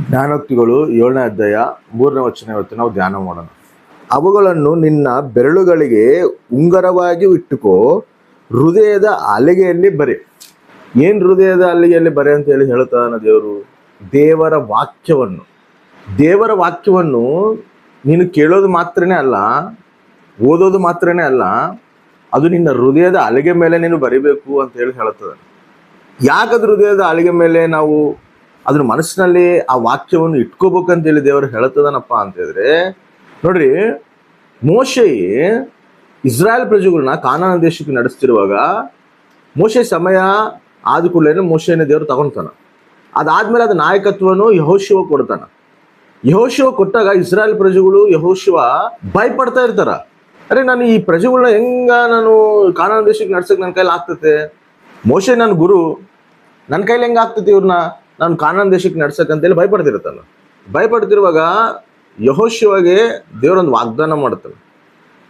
ಜ್ಞಾನೋಕ್ತಿಗಳು 7ನೇ ಅಧ್ಯಾಯ 3ನೇ ವಚನ ಇವತ್ತು ನಾವು ಧ್ಯಾನ ಮಾಡೋಣ. ಅವುಗಳನ್ನು ನಿನ್ನ ಬೆರಳುಗಳಿಗೆ ಉಂಗರವಾಗಿ ಇಟ್ಟುಕೋ, ಹೃದಯದ ಹಲಿಗೆಯಲ್ಲಿ ಬರೆ. ಏನ್ ಹೃದಯದ ಹಲಿಗೆಯಲ್ಲಿ ಬರೆ ಅಂತ ಹೇಳಿ ಹೇಳ್ತಾನ ದೇವರು? ದೇವರ ವಾಕ್ಯವನ್ನು ನೀನು ಕೇಳೋದು ಮಾತ್ರನೇ ಅಲ್ಲ, ಓದೋದು ಮಾತ್ರನೇ ಅಲ್ಲ, ಅದು ನಿನ್ನ ಹೃದಯದ ಹಲಿಗೆ ಮೇಲೆ ನೀನು ಬರಿಬೇಕು ಅಂತ ಹೇಳಿ ಹೇಳ್ತದ. ಯಾಕದು ಹೃದಯದ ಹಲಿಗೆ ಮೇಲೆ ನಾವು ಅದ್ರ ಮನಸ್ಸಿನಲ್ಲಿ ಆ ವಾಕ್ಯವನ್ನು ಇಟ್ಕೋಬೇಕಂತ ಹೇಳಿ ದೇವರು ಹೇಳ್ತದನಪ್ಪ ಅಂತ ಹೇಳಿದ್ರೆ, ನೋಡ್ರಿ, ಮೋಶೆ ಇಸ್ರಾಯೇಲ್ ಪ್ರಜೆಗಳನ್ನ ಕಾನಾನ ದೇಶಕ್ಕೆ ನಡೆಸ್ತಿರುವಾಗ ಮೋಶೆ ಸಮಯ ಆದ ಕೂಡಲೇ ಮೋಶೆನ ದೇವರು ತಗೊಂತಾನ. ಅದಾದ್ಮೇಲೆ ಅದ ನಾಯಕತ್ವನು ಯೆಹೋಶುವ ಕೊಡ್ತಾನ. ಯೆಹೋಶುವ ಕೊಟ್ಟಾಗ ಇಸ್ರಾಯೇಲ್ ಪ್ರಜೆಗಳು ಯೆಹೋಶುವ ಭಯಪಡ್ತಾ ಇರ್ತಾರ. ಅರೆ, ನಾನು ಈ ಪ್ರಜೆಗಳನ್ನ ಹೆಂಗ ನಾನು ಕಾನಾನ ದೇಶಕ್ಕೆ ನಡ್ಸಕ್ ನನ್ನ ಕೈಲಿ ಆಗ್ತತೆ? ಮೋಶೆ ನನ್ನ ಗುರು, ನನ್ನ ಕೈಲಿ ಹೆಂಗ ಆಗ್ತತಿ ಇವ್ರನ್ನ ನಾನು ಕಾನಾನ ದೇಶಕ್ಕೆ ನಡ್ಸಕ್ಕಂತೇಳಿ ಭಯಪಡ್ತಿರ್ತಾನ. ಭಯಪಡ್ತಿರುವಾಗ ಯೆಹೋಶುವಗೆ ದೇವರೊಂದು ವಾಗ್ದಾನ ಮಾಡ್ತಾನ.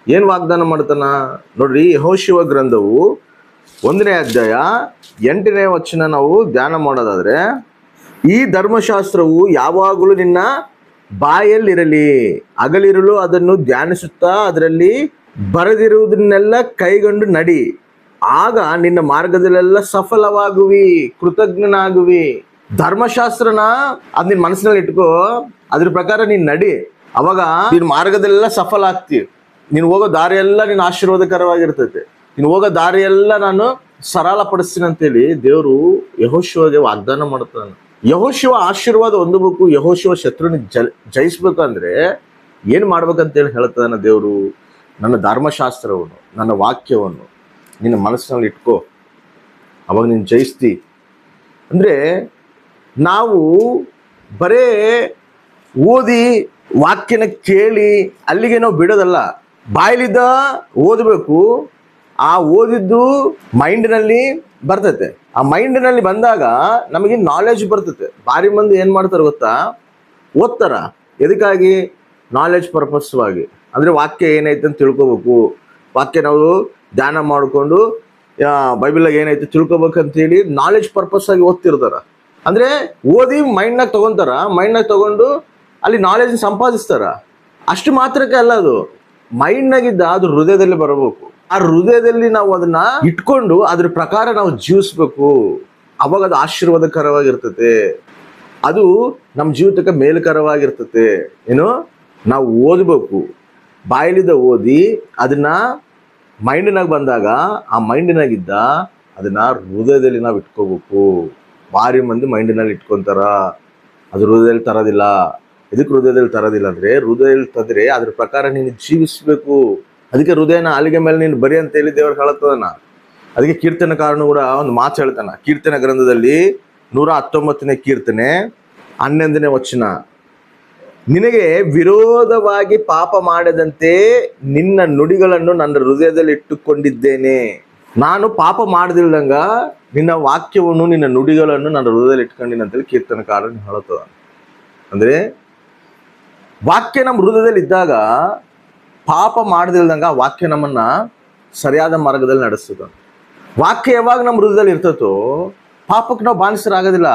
ಏನ್ ವಾಗ್ದಾನ ಮಾಡ್ತಾನ ನೋಡ್ರಿ, ಯೆಹೋಶುವ ಗ್ರಂಥವು 1ನೇ ಅಧ್ಯಾಯ 8ನೇ ವಚನ ನಾವು ಧ್ಯಾನ ಮಾಡೋದಾದ್ರೆ, ಈ ಧರ್ಮಶಾಸ್ತ್ರವು ಯಾವಾಗಲೂ ನಿನ್ನ ಬಾಯಲ್ಲಿರಲಿ, ಹಗಲಿರುಳು ಅದನ್ನು ಧ್ಯಾನಿಸುತ್ತಾ ಅದರಲ್ಲಿ ಬರೆದಿರುವುದನ್ನೆಲ್ಲ ಕೈಗೊಂಡು ನಡಿ, ಆಗ ನಿನ್ನ ಮಾರ್ಗದಲ್ಲೆಲ್ಲ ಸಫಲವಾಗುವಿ, ಕೃತಜ್ಞನಾಗುವಿ. ಧರ್ಮಶಾಸ್ತ್ರನ ಅದ್ ನಿನ್ ಮನಸ್ಸಿನಲ್ಲಿ ಇಟ್ಕೋ, ಅದ್ರ ಪ್ರಕಾರ ನೀನ್ ನಡಿ, ಅವಾಗ ನಿನ್ ಮಾರ್ಗದಲ್ಲೆಲ್ಲ ಸಫಲ ಆಗ್ತಿ. ನೀನು ಹೋಗೋ ದಾರಿಯೆಲ್ಲ ನಿನ್ನ ಆಶೀರ್ವಾದಕರವಾಗಿರ್ತೈತೆ. ನೀನು ಹೋಗೋ ದಾರಿಯೆಲ್ಲ ನಾನು ಸರಳ ಪಡಿಸ್ತೀನಿ ಅಂತೇಳಿ ದೇವರು ಯೆಹೋಶುವಗೆ ವಾಗ್ದಾನ ಮಾಡ್ತಾನೆ. ಯೆಹೋಶುವ ಆಶೀರ್ವಾದ ಹೊಂದಬೇಕು, ಯೆಹೋಶುವ ಶತ್ರುನ ಜಯಿಸ್ಬೇಕು ಅಂದ್ರೆ ಏನ್ ಮಾಡ್ಬೇಕಂತೇಳಿ ಹೇಳ್ತಾನ ದೇವರು? ನನ್ನ ಧರ್ಮಶಾಸ್ತ್ರವನ್ನು, ನನ್ನ ವಾಕ್ಯವನ್ನು ನಿನ್ನ ಮನಸ್ಸಿನಲ್ಲಿ ಇಟ್ಕೋ, ಅವಾಗ ನೀನು ಜಯಿಸ್ತಿ. ಅಂದ್ರೆ ನಾವು ಬರೇ ಓದಿ ವಾಕ್ಯನ ಕೇಳಿ ಅಲ್ಲಿಗೆ ನಾವು ಬಿಡೋದಲ್ಲ, ಬಾಯಲಿದ್ದ ಓದಬೇಕು. ಆ ಓದಿದ್ದು ಮೈಂಡ್ನಲ್ಲಿ ಬರ್ತೈತೆ. ಆ ಮೈಂಡ್ನಲ್ಲಿ ಬಂದಾಗ ನಮಗೆ ನಾಲೆಜ್ ಬರ್ತೈತೆ. ಭಾರಿ ಮಂದಿ ಏನ್ ಮಾಡ್ತಾರೆ ಗೊತ್ತಾ? ಓದ್ತಾರ ಎದಕ್ಕಾಗಿ? ನಾಲೆಜ್ ಪರ್ಪಸ್ವಾಗಿ. ಅಂದ್ರೆ ವಾಕ್ಯ ಏನೈತೆ ಅಂತ ತಿಳ್ಕೊಬೇಕು, ವಾಕ್ಯ ನಾವು ಧ್ಯಾನ ಮಾಡಿಕೊಂಡು ಬೈಬಲ್ನಾಗ ಏನೈತೆ ತಿಳ್ಕೊಬೇಕಂತೇಳಿ ನಾಲೆಜ್ ಪರ್ಪಸ್ ಆಗಿ ಓದ್ತಿರ್ತಾರ. ಅಂದ್ರೆ ಓದಿ ಮೈಂಡ್ನಾಗ ತಗೊಂತಾರ, ಮೈಂಡ್ನಾಗ ತಗೊಂಡು ಅಲ್ಲಿ ನಾಲೆಜ್ ಸಂಪಾದಿಸ್ತಾರ. ಅಷ್ಟು ಮಾತ್ರಕ್ಕೆ ಅಲ್ಲ, ಅದು ಮೈಂಡ್ನಾಗಿದ್ದ ಅದು ಹೃದಯದಲ್ಲಿ ಬರಬೇಕು. ಆ ಹೃದಯದಲ್ಲಿ ನಾವು ಅದನ್ನ ಇಟ್ಕೊಂಡು ಅದ್ರ ಪ್ರಕಾರ ನಾವು ಜೀವಿಸ್ಬೇಕು. ಅವಾಗ ಅದು ಆಶೀರ್ವಾದಕರವಾಗಿರ್ತತೆ, ಅದು ನಮ್ಮ ಜೀವಿತಕ್ಕೆ ಮೇಲುಕರವಾಗಿರ್ತತೆ. ಏನು, ನಾವು ಓದಬೇಕು, ಬಾಯಲಿದ್ದ ಓದಿ ಅದನ್ನ ಮೈಂಡ್ನಾಗ ಬಂದಾಗ ಆ ಮೈಂಡ್ನಾಗಿದ್ದ ಅದನ್ನ ಹೃದಯದಲ್ಲಿ ನಾವು ಇಟ್ಕೋಬೇಕು. ಭಾರಿ ಮಂದಿ ಮೈಂಡ್ನಲ್ಲಿ ಇಟ್ಕೊಂತಾರ, ಅದು ಹೃದಯದಲ್ಲಿ ತರೋದಿಲ್ಲ. ಇದಕ್ಕೆ ಹೃದಯದಲ್ಲಿ ತರೋದಿಲ್ಲ ಅಂದ್ರೆ, ಹೃದಯದಲ್ಲಿ ತಂದ್ರೆ ಅದ್ರ ಪ್ರಕಾರ ನೀನು ಜೀವಿಸ್ಬೇಕು. ಅದಕ್ಕೆ ಹೃದಯನ ಹಲಿಗೆ ಮೇಲೆ ನೀನು ಬರಿ ಅಂತ ಹೇಳಿ ದೇವರು ಹೇಳತ್ತದನ. ಅದಕ್ಕೆ ಕೀರ್ತನಕಾರನು ಕೂಡ ಒಂದು ಮಾತು ಹೇಳ್ತಾನ. ಕೀರ್ತನ ಗ್ರಂಥದಲ್ಲಿ 119ನೇ ಕೀರ್ತನೆ 11ನೇ ವಚನ, ನಿನಗೆ ವಿರೋಧವಾಗಿ ಪಾಪ ಮಾಡದಂತೆ ನಿನ್ನ ನುಡಿಗಳನ್ನು ನನ್ನ ಹೃದಯದಲ್ಲಿ ಇಟ್ಟುಕೊಂಡಿದ್ದೇನೆ. ನಾನು ಪಾಪ ಮಾಡದಿಲ್ದಂಗ ನಿನ್ನ ವಾಕ್ಯವನ್ನು, ನಿನ್ನ ನುಡಿಗಳನ್ನು ನನ್ನ ಹೃದಯದಲ್ಲಿ ಇಟ್ಕೊಂಡಿನ ಅಂತೇಳಿ ಕೀರ್ತನಕಾರನು ಹೇಳುತ್ತದ. ಅಂದ್ರೆ ವಾಕ್ಯ ನಮ್ಮ ಹೃದಯದಲ್ಲಿ ಇದ್ದಾಗ ಪಾಪ ಮಾಡದಿಲ್ದಂಗ ಆ ವಾಕ್ಯ ನಮ್ಮನ್ನ ಸರಿಯಾದ ಮಾರ್ಗದಲ್ಲಿ ನಡೆಸ್ತದ. ವಾಕ್ಯ ಯಾವಾಗ ನಮ್ಮ ಹೃದಯದಲ್ಲಿ ಇರ್ತತೋ ಪಾಪಕ್ಕೆ ನಾವು ಬಾನಿಸರಾಗೋದಿಲ್ಲ,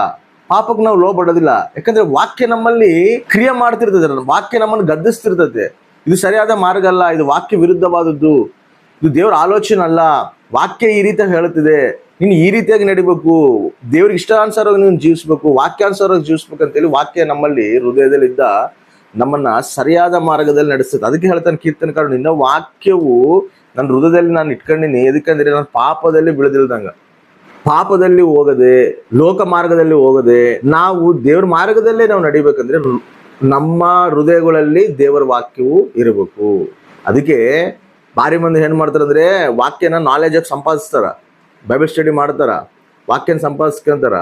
ಪಾಪಕ್ಕೆ ನಾವು ಲೋಬಡೋದಿಲ್ಲ. ಯಾಕಂದ್ರೆ ವಾಕ್ಯ ನಮ್ಮಲ್ಲಿ ಕ್ರಿಯೆ ಮಾಡ್ತಿರ್ತದೆ, ವಾಕ್ಯ ನಮ್ಮನ್ನು ಗದ್ದಿಸ್ತಿರ್ತದೆ. ಇದು ಸರಿಯಾದ ಮಾರ್ಗ ಅಲ್ಲ, ಇದು ವಾಕ್ಯ ವಿರುದ್ಧವಾದದ್ದು, ಇದು ದೇವ್ರ ಆಲೋಚನೆ ಅಲ್ಲ, ವಾಕ್ಯ ಈ ರೀತಿಯಾಗಿ ಹೇಳುತ್ತಿದೆ, ನೀನು ಈ ರೀತಿಯಾಗಿ ನಡಿಬೇಕು, ದೇವ್ರಿಗೆ ಇಷ್ಟಾನುಸಾರವಾಗಿ ನೀನು ಜೀವಿಸ್ಬೇಕು, ವಾಕ್ಯಾನುಸಾರವಾಗಿ ಜೀವಿಸ್ಬೇಕು ಅಂತೇಳಿ ವಾಕ್ಯ ನಮ್ಮಲ್ಲಿ ಹೃದಯದಲ್ಲಿದ್ದ ನಮ್ಮನ್ನ ಸರಿಯಾದ ಮಾರ್ಗದಲ್ಲಿ ನಡೆಸ್ತದೆ. ಅದಕ್ಕೆ ಹೇಳ್ತಾನೆ ಕೀರ್ತನಕಾರ, ನಿನ್ನ ವಾಕ್ಯವು ನನ್ನ ಹೃದಯದಲ್ಲಿ ನಾನು ಇಟ್ಕೊಂಡಿನಿ. ಎದಕ್ಕಂದ್ರೆ ನಾನು ಪಾಪದಲ್ಲಿ ಬೆಳೆದಿಲ್ದಂಗ, ಪಾಪದಲ್ಲಿ ಹೋಗದೆ, ಲೋಕ ಮಾರ್ಗದಲ್ಲಿ ಹೋಗದೆ, ನಾವು ದೇವ್ರ ಮಾರ್ಗದಲ್ಲೇ ನಾವು ನಡಿಬೇಕಂದ್ರೆ ನಮ್ಮ ಹೃದಯಗಳಲ್ಲಿ ದೇವರ ವಾಕ್ಯವು ಇರಬೇಕು. ಅದಕ್ಕೆ ಭಾರಿ ಮಂದಿ ಏನ್ ಮಾಡ್ತಾರ ಅಂದ್ರೆ, ವಾಕ್ಯನ ನಾಲೆಜ್ ಆಗಿ ಸಂಪಾದಿಸ್ತಾರ, ಬೈಬಲ್ ಸ್ಟಡಿ ಮಾಡ್ತಾರ, ವಾಕ್ಯನ ಸಂಪಾದಿಸ್ಕೊಂತಾರ,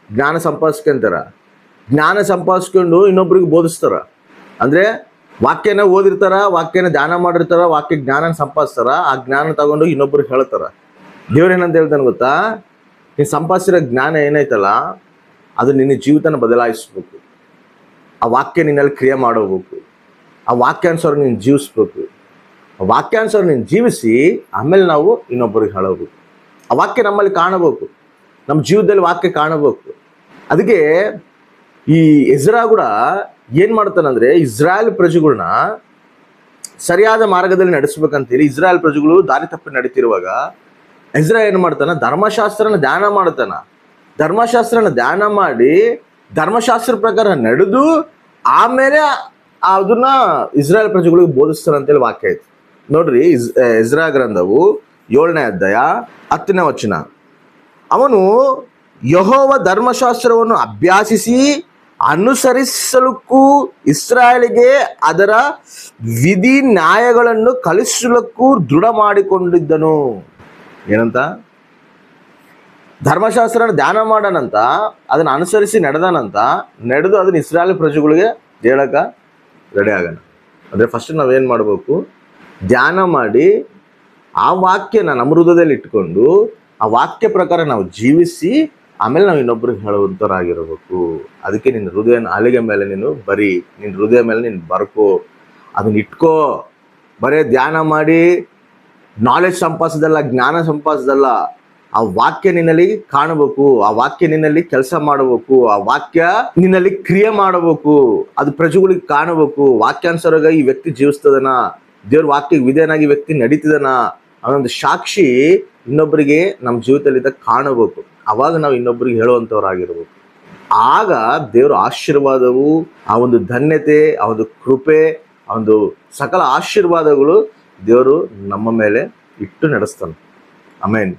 ಜ್ಞಾನ ಸಂಪಾದಿಸ್ಕೊಂತಾರ. ಜ್ಞಾನ ಸಂಪಾದಿಸ್ಕೊಂಡು ಇನ್ನೊಬ್ರಿಗೆ ಬೋಧಿಸ್ತಾರ. ಅಂದ್ರೆ ವಾಕ್ಯನ ಓದಿರ್ತಾರ, ವಾಕ್ಯನ ಧ್ಯಾನ ಮಾಡಿರ್ತಾರ, ವಾಕ್ಯ ಜ್ಞಾನ ಸಂಪಾದಿಸ್ತಾರ. ಆ ಜ್ಞಾನ ತಗೊಂಡು ಇನ್ನೊಬ್ರಿಗೆ ಹೇಳ್ತಾರ. ದೇವ್ರೇನಂತ ಹೇಳ್ತಾನೆ ಗೊತ್ತಾ? ನೀನು ಸಂಪಾದಿಸಿರೋ ಜ್ಞಾನ ಏನೈತಲ್ಲ, ಅದು ನಿನ್ನ ಜೀವಿತನ ಬದಲಾಯಿಸ್ಬೇಕು. ಆ ವಾಕ್ಯ ನಿನ್ನಲ್ಲಿ ಕ್ರಿಯೆ ಮಾಡೋಬೇಕು, ಆ ವಾಕ್ಯಾನುಸಾರ ನೀನು ಜೀವಿಸ್ಬೇಕು. ಆ ವಾಕ್ಯಾನುಸಾರ ನೀನು ಜೀವಿಸಿ ಆಮೇಲೆ ನಾವು ಇನ್ನೊಬ್ಬರಿಗೆ ಹೇಳಬೇಕು. ಆ ವಾಕ್ಯ ನಮ್ಮಲ್ಲಿ ಕಾಣಬೇಕು, ನಮ್ಮ ಜೀವನದಲ್ಲಿ ವಾಕ್ಯ ಕಾಣಬೇಕು. ಅದಕ್ಕೆ ಈ ಎಜ್ರಾ ಕೂಡ ಏನ್ ಮಾಡ್ತಾನಂದ್ರೆ ಇಸ್ರಾಯೇಲ್ ಪ್ರಜೆಗಳನ್ನ ಸರಿಯಾದ ಮಾರ್ಗದಲ್ಲಿ ನಡೆಸ್ಬೇಕಂತೇಳಿ ಇಸ್ರಾಯೇಲ್ ಪ್ರಜೆಗಳು ದಾರಿ ತಪ್ಪಿ ನಡೀತಿರುವಾಗ ಎಜ್ರಾ ಏನ್ ಮಾಡ್ತಾನ, ಧರ್ಮಶಾಸ್ತ್ರನ ಧ್ಯಾನ ಮಾಡ್ತಾನ. ಧರ್ಮಶಾಸ್ತ್ರನ ಧ್ಯಾನ ಮಾಡಿ ಧರ್ಮಶಾಸ್ತ್ರ ಪ್ರಕಾರ ನಡೆದು ಆಮೇಲೆ ಅದನ್ನ ಇಸ್ರಾಯೇಲ್ ಪ್ರಜೆಗಳಿಗೆ ಬೋಧಿಸ್ತಾನ ಅಂತೇಳಿ ವಾಕ್ಯ ಐತಿ ನೋಡ್ರಿ. ಎಜ್ರಾ ಗ್ರಂಥವು 7ನೇ ಅಧ್ಯಾಯ 10ನೇ ವಚನ. ಅವನು ಯೆಹೋವ ಧರ್ಮಶಾಸ್ತ್ರವನ್ನು ಅಭ್ಯಾಸಿಸಿ ಅನುಸರಿಸಲಕ್ಕೂ ಇಸ್ರಾಯೇಲಿಗೆ ಅದರ ವಿಧಿ ನ್ಯಾಯಗಳನ್ನು ಕಲಿಸಲಕ್ಕೂ ದೃಢ ಮಾಡಿಕೊಂಡಿದ್ದನು. ಏನಂತ? ಧರ್ಮಶಾಸ್ತ್ರನ ಧ್ಯಾನ ಮಾಡನಂತ, ಅದನ್ನ ಅನುಸರಿಸಿ ನಡೆದು ಅದನ್ನ ಇಸ್ರಾಯೇಲ್ ಪ್ರಜೆಗಳಿಗೆ ಹೇಳಕ ರೆಡಿ ಆಗೋಣ. ಅಂದ್ರೆ ಫಸ್ಟ್ ನಾವೇನ್ ಮಾಡ್ಬೇಕು, ಧ್ಯಾನ ಮಾಡಿ ಆ ವಾಕ್ಯನ ನಮ್ಮ ಹೃದಯದಲ್ಲಿ ಇಟ್ಕೊಂಡು ಆ ವಾಕ್ಯ ಪ್ರಕಾರ ನಾವು ಜೀವಿಸಿ ಆಮೇಲೆ ನಾವು ಇನ್ನೊಬ್ರಿಗೆ ಹೇಳುವಂಥವ್ರಾಗಿರ್ಬೇಕು. ಅದಕ್ಕೆ ನಿನ್ನ ಹೃದಯನ ಹಲಿಗೆ ಮೇಲೆ ನೀನು ಬರಿ, ನಿನ್ನ ಹೃದಯ ಮೇಲೆ ನೀನು ಬರ್ಕೋ, ಅದನ್ನ ಇಟ್ಕೋ. ಬರೇ ಧ್ಯಾನ ಮಾಡಿ ನಾಲೆಜ್ ಸಂಪಾದಿಸದಲ್ಲ, ಜ್ಞಾನ ಸಂಪಾದಿಸದಲ್ಲ. ಆ ವಾಕ್ಯ ನಿನ್ನಲ್ಲಿ ಕಾಣಬೇಕು, ಆ ವಾಕ್ಯ ನಿನ್ನಲ್ಲಿ ಕೆಲಸ ಮಾಡಬೇಕು, ಆ ವಾಕ್ಯ ನಿನ್ನಲ್ಲಿ ಕ್ರಿಯೆ ಮಾಡಬೇಕು, ಅದು ಪ್ರಜೆಗಳಿಗೆ ಕಾಣಬೇಕು. ವಾಕ್ಯಾನುಸಾರವಾಗಿ ಈ ವ್ಯಕ್ತಿ ಜೀವಿಸ್ತದನ, ದೇವ್ರ ವಾಕ್ಯಕ್ಕೆ ವಿಧೇಯನಾಗಿ ವ್ಯಕ್ತಿ ನಡೀತಿದನ ಅನ್ನೊಂದು ಸಾಕ್ಷಿ ಇನ್ನೊಬ್ಬರಿಗೆ ನಮ್ಮ ಜೀವಿತದಿಂದ ಕಾಣಬೇಕು. ಅವಾಗ ನಾವು ಇನ್ನೊಬ್ಬರಿಗೆ ಹೇಳುವಂಥವ್ರಾಗಿರ್ಬೇಕು. ಆಗ ದೇವರ ಆಶೀರ್ವಾದವು, ಆ ಒಂದು ಧನ್ಯತೆ, ಆ ಒಂದು ಕೃಪೆ, ಆ ಒಂದು ಸಕಲ ಆಶೀರ್ವಾದಗಳು ದೇವರು ನಮ್ಮ ಮೇಲೆ ಇಟ್ಟು ನಡೆಸ್ತಾನೆ. ಆಮೇನ್.